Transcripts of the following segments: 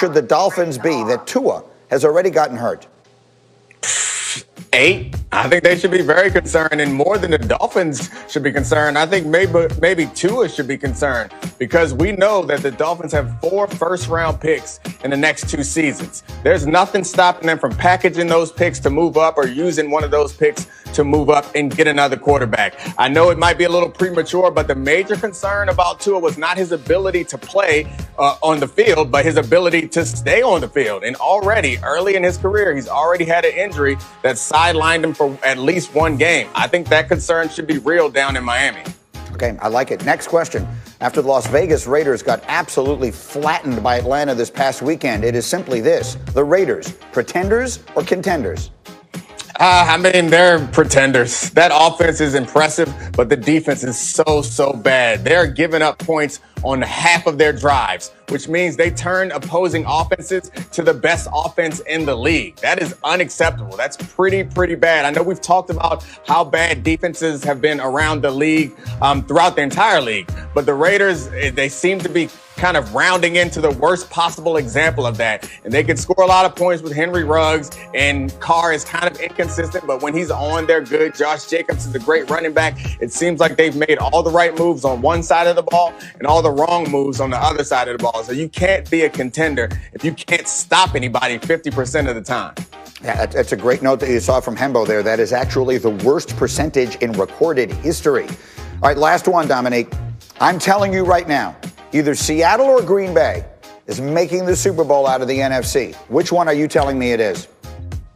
should the Dolphins be that Tua has already gotten hurt? 8. I think they should be very concerned, and more than the Dolphins should be concerned. I think maybe Tua should be concerned, because we know that the Dolphins have 4 first-round picks in the next 2 seasons. There's nothing stopping them from packaging those picks to move up, or using one of those picks to move up and get another quarterback. I know it might be a little premature, but the major concern about Tua was not his ability to play on the field, but his ability to stay on the field. And already, early in his career, he's already had an injury that sidelined him for at least 1 game. I think that concern should be real down in Miami. Okay, I like it. Next question. After the Las Vegas Raiders got absolutely flattened by Atlanta this past weekend, it is simply this: the Raiders, pretenders or contenders? I mean, they're pretenders. That offense is impressive, but the defense is so bad. They're giving up points on half of their drives, which means they turn opposing offenses to the best offense in the league. That is unacceptable. That's pretty bad. I know we've talked about how bad defenses have been around the league throughout the entire league, but the Raiders, they seem to be kind of rounding into the worst possible example of that. And they can score a lot of points with Henry Ruggs, and Carr is kind of inconsistent, but when he's on, they're good. Josh Jacobs is a great running back. It seems like they've made all the right moves on one side of the ball and all the wrong moves on the other side of the ball. So you can't be a contender if you can't stop anybody 50% of the time. Yeah, that's a great note that you saw from Hembo there. That is actually the worst percentage in recorded history. All right, last one, Dominique. I'm telling you right now, either Seattle or Green Bay is making the Super Bowl out of the NFC. Which one are you telling me it is?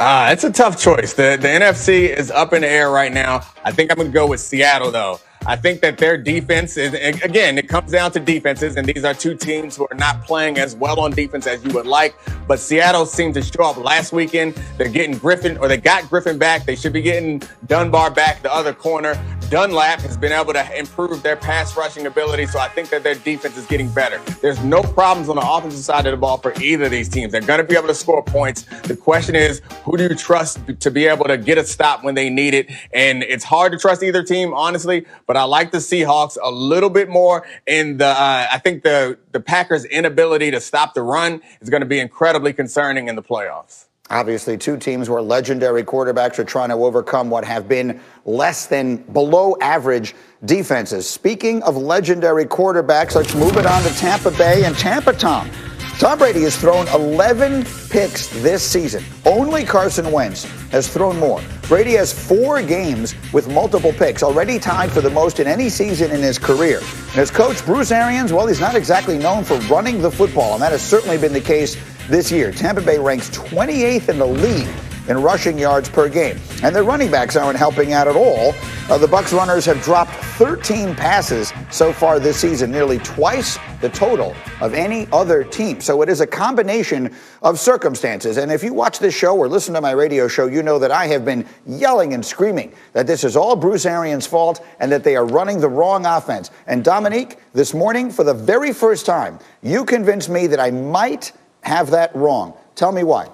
It's a tough choice. The NFC is up in the air right now. I think I'm going to go with Seattle, though. I think that their defense is, again, it comes down to defenses, and these are 2 teams who are not playing as well on defense as you would like. But Seattle seemed to show up last weekend. They're getting they got Griffin back. They should be getting Dunbar back, the other corner. Dunlap has been able to improve their pass rushing ability, so I think that their defense is getting better. There's no problems on the offensive side of the ball for either of these teams. They're going to be able to score points. The question is, who do you trust to be able to get a stop when they need it? And it's hard to trust either team, honestly, but I like the Seahawks a little bit more. And I think the Packers' inability to stop the run is going to be incredibly concerning in the playoffs. Obviously, 2 teams where legendary quarterbacks are trying to overcome what have been less than below average defenses. Speaking of legendary quarterbacks, let's move it on to Tampa Bay and Tampa Tom. Tom Brady has thrown 11 picks this season. Only Carson Wentz has thrown more. Brady has 4 games with multiple picks, already tied for the most in any season in his career. And his coach, Bruce Arians, well, he's not exactly known for running the football, and that has certainly been the case this year. Tampa Bay ranks 28th in the league in rushing yards per game. And their running backs aren't helping out at all. The Bucs runners have dropped 13 passes so far this season, nearly twice the total of any other team. So it is a combination of circumstances. And if you watch this show or listen to my radio show, you know that I have been yelling and screaming that this is all Bruce Arians' fault and that they are running the wrong offense. And Dominique, this morning, for the very first time, you convinced me that I might have that wrong. Tell me why.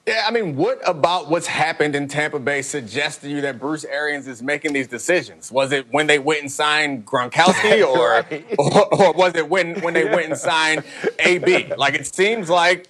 Yeah, I mean, what about what's happened in Tampa Bay suggests to you that Bruce Arians is making these decisions? Was it when they went and signed Gronkowski, or was it when they went and signed AB? Like, it seems like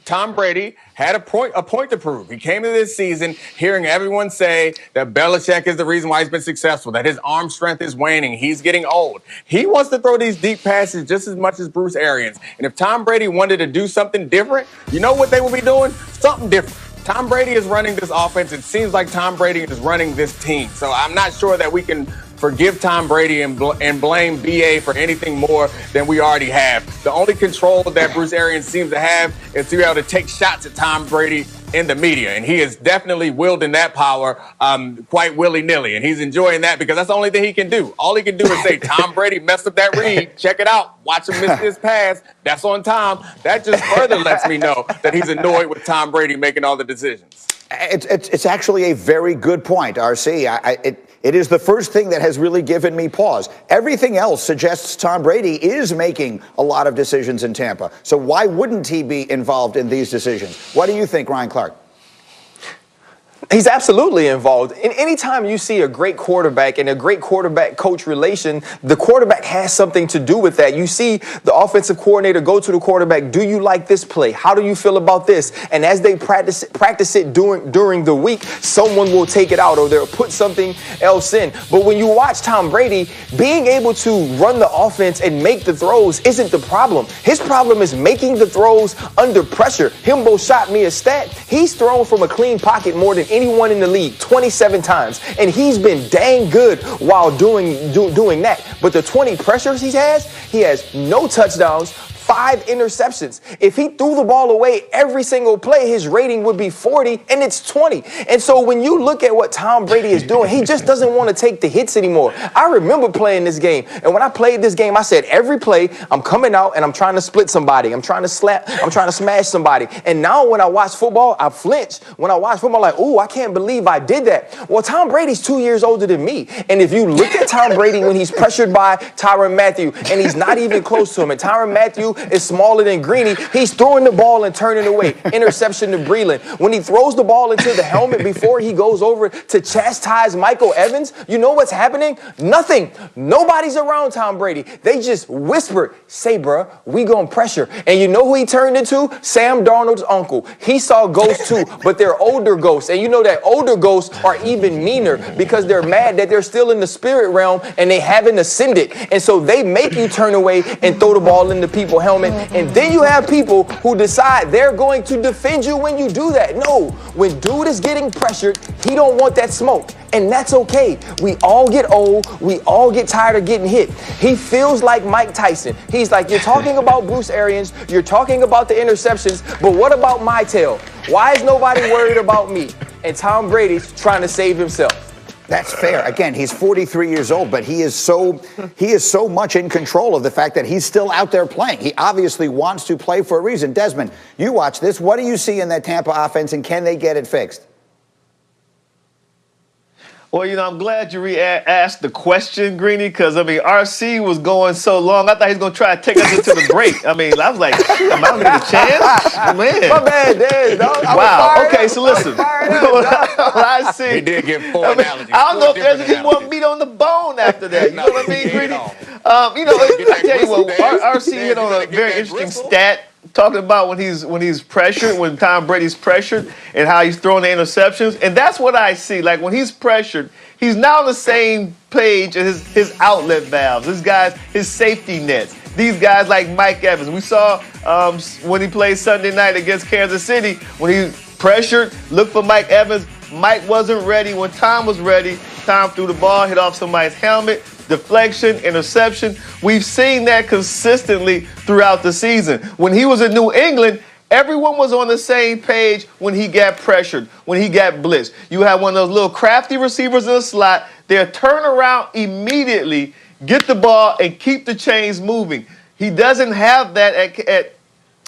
Tom Brady had a point to prove. He came into this season hearing everyone say that Belichick is the reason why he's been successful, that his arm strength is waning, he's getting old. He wants to throw these deep passes just as much as Bruce Arians. And if Tom Brady wanted to do something different, you know what they would be doing? Something different. Tom Brady is running this offense. It seems like Tom Brady is running this team. So I'm not sure that we can forgive Tom Brady and blame BA for anything more than we already have. The only control that Bruce Arians seems to have is to be able to take shots at Tom Brady in the media. And he is definitely wielding that power quite willy-nilly. And he's enjoying that because that's the only thing he can do. All he can do is say, Tom Brady messed up that read. Check it out. Watch him miss this pass. That's on Tom. That just further lets me know that he's annoyed with Tom Brady making all the decisions. It's actually a very good point, RC. It is the first thing that has really given me pause. Everything else suggests Tom Brady is making a lot of decisions in Tampa. So why wouldn't he be involved in these decisions? What do you think, Ryan Clark? He's absolutely involved. And anytime you see a great quarterback and a great quarterback-coach relation, the quarterback has something to do with that. You see the offensive coordinator go to the quarterback, do you like this play? How do you feel about this? And as they practice it during the week, someone will take it out or they'll put something else in. But when you watch Tom Brady, being able to run the offense and make the throws isn't the problem. His problem is making the throws under pressure. Himbo shot me a stat. He's thrown from a clean pocket more than anyone in the league 27 times, and he's been dang good while doing that. But the 20 pressures he has no touchdowns, 5 interceptions. If he threw the ball away every single play, his rating would be 40, and it's 20. And so when you look at what Tom Brady is doing, he just doesn't want to take the hits anymore. I remember playing this game, and when I played this game, I said every play, I'm coming out and I'm trying to split somebody. I'm trying to smash somebody. And now when I watch football, I flinch. When I watch football, I'm like, ooh, I can't believe I did that. Well, Tom Brady's 2 years older than me. And if you look at Tom Brady when he's pressured by Tyrann Mathieu, and he's not even close to him, and Tyrann Mathieu is smaller than Greeny, he's throwing the ball and turning away. Interception to Breeland. When he throws the ball into the helmet before he goes over to chastise Michael Evans, you know what's happening? Nothing. Nobody's around Tom Brady. They just whisper, say, bruh, we gonna pressure. And you know who he turned into? Sam Darnold's uncle. He saw ghosts too, but they're older ghosts. And you know that older ghosts are even meaner because they're mad that they're still in the spirit realm and they haven't ascended. And so they make you turn away and throw the ball in the people's helmet. And then you have people who decide they're going to defend you when you do that. No, when dude is getting pressured, he don't want that smoke. And that's okay. We all get old. We all get tired of getting hit. He feels like Mike Tyson. He's like, you're talking about Bruce Arians. You're talking about the interceptions. But what about my tail? Why is nobody worried about me? And Tom Brady's trying to save himself. That's fair. Again, he's 43 years old, but he is so much in control of the fact that he's still out there playing. He obviously wants to play for a reason. Desmond, you watch this. What do you see in that Tampa offense, and can they get it fixed? Well, I'm glad you asked the question, Greeny, because, RC was going so long. I thought he was going to try to take us into the break. I was like, am I going to get a chance? Man. My bad, Dad. Wow. Okay, so listen. What I see. He did get 4 analogies. I don't know if there's any more meat on the bone after that. You know what I mean, Greeny? I tell you what, RC hit on a very interesting stat. Talking about when he's pressured, when Tom Brady's pressured, and how he's throwing the interceptions. And that's what I see. Like, when he's pressured, he's now on the same page as his outlet valves, his safety nets. These guys like Mike Evans. We saw when he played Sunday night against Kansas City, when he pressured, looked for Mike Evans. Mike wasn't ready. When Tom was ready, Tom threw the ball, hit off somebody's helmet. Deflection, interception. We've seen that consistently throughout the season. When he was in New England, everyone was on the same page when he got pressured, when he got blitzed. You have one of those little crafty receivers in the slot. They'll turn around immediately, get the ball, and keep the chains moving. He doesn't have that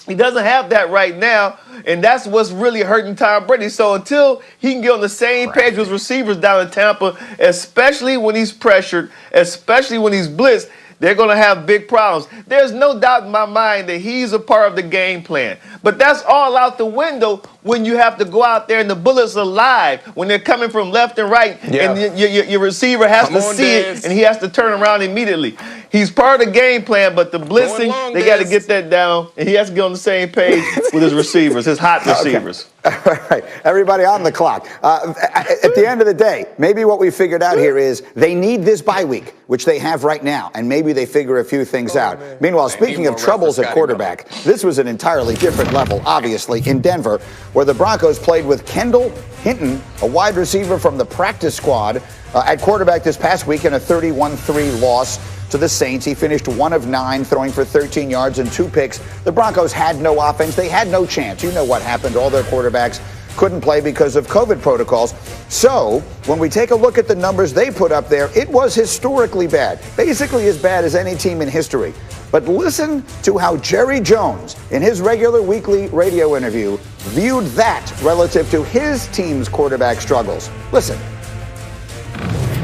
he doesn't have that right now, and that's what's really hurting Tom Brady. So until he can get on the same page with receivers down in Tampa, especially when he's pressured, especially when he's blitzed, they're going to have big problems. There's no doubt in my mind that he's a part of the game plan. But that's all out the window when you have to go out there and the bullets are live, when they're coming from left and right, and your receiver has to see it, and he has to turn around immediately. He's part of the game plan, but the blitzing, they got to get that down, and he has to get on the same page with his receivers, his hot receivers. All right, everybody on the clock. At the end of the day, maybe what we figured out here is they need this bye week, which they have right now, and maybe they figure a few things out. Meanwhile, speaking of troubles at quarterback, this was an entirely different level, obviously, in Denver, where the Broncos played with Kendall Hinton, a wide receiver from the practice squad, at quarterback this past week in a 31-3 loss to the Saints. He finished 1 of 9, throwing for 13 yards and 2 picks. The Broncos had no offense. They had no chance. You know what happened. All their quarterbacks couldn't play because of COVID protocols. So when we take a look at the numbers they put up there, it was historically bad, basically as bad as any team in history. But listen to how Jerry Jones, in his regular weekly radio interview, viewed that relative to his team's quarterback struggles. Listen.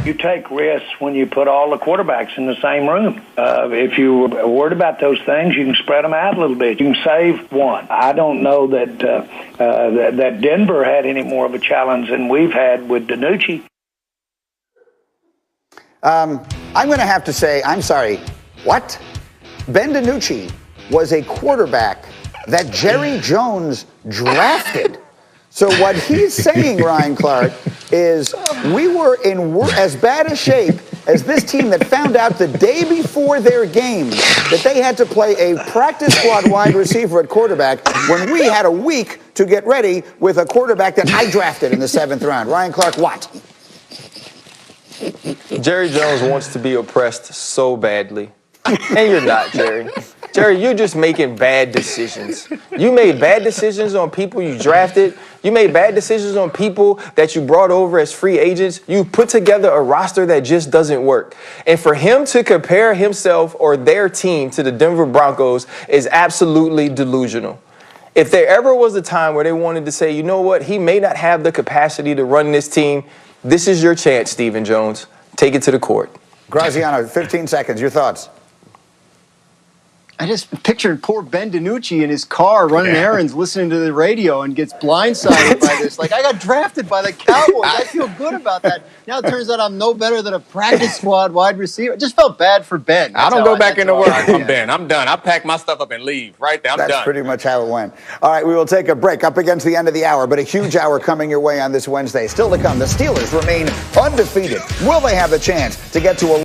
You take risks when you put all the quarterbacks in the same room. If you're worried about those things, you can spread them out a little bit. You can save one. I don't know that that Denver had any more of a challenge than we've had with DiNucci. I'm going to have to say, I'm sorry, what? Ben DiNucci was a quarterback that Jerry Jones drafted. So what he's saying, Ryan Clark, is we were in as bad a shape as this team that found out the day before their game that they had to play a practice squad wide receiver at quarterback when we had a week to get ready with a quarterback that I drafted in the 7th round. Ryan Clark, what? Jerry Jones wants to be oppressed so badly. And you're not, Jerry. Jerry, you're just making bad decisions. You made bad decisions on people you drafted. You made bad decisions on people that you brought over as free agents. You put together a roster that just doesn't work. And for him to compare himself or their team to the Denver Broncos is absolutely delusional. If there ever was a time where they wanted to say, you know what, he may not have the capacity to run this team, this is your chance, Stephen Jones. Take it to the court. Graziano, 15 seconds. Your thoughts? I just pictured poor Ben DiNucci in his car running errands, listening to the radio, and gets blindsided by this. Like, I got drafted by the Cowboys. I feel good about that. Now it turns out I'm no better than a practice squad wide receiver. I just felt bad for Ben. I don't go back into work from Ben. I'm done. I pack my stuff up and leave. Right there, I'm done. That's pretty much how it went. All right, we will take a break up against the end of the hour, but a huge hour coming your way on this Wednesday. Still to come, the Steelers remain undefeated. Will they have the chance to get to a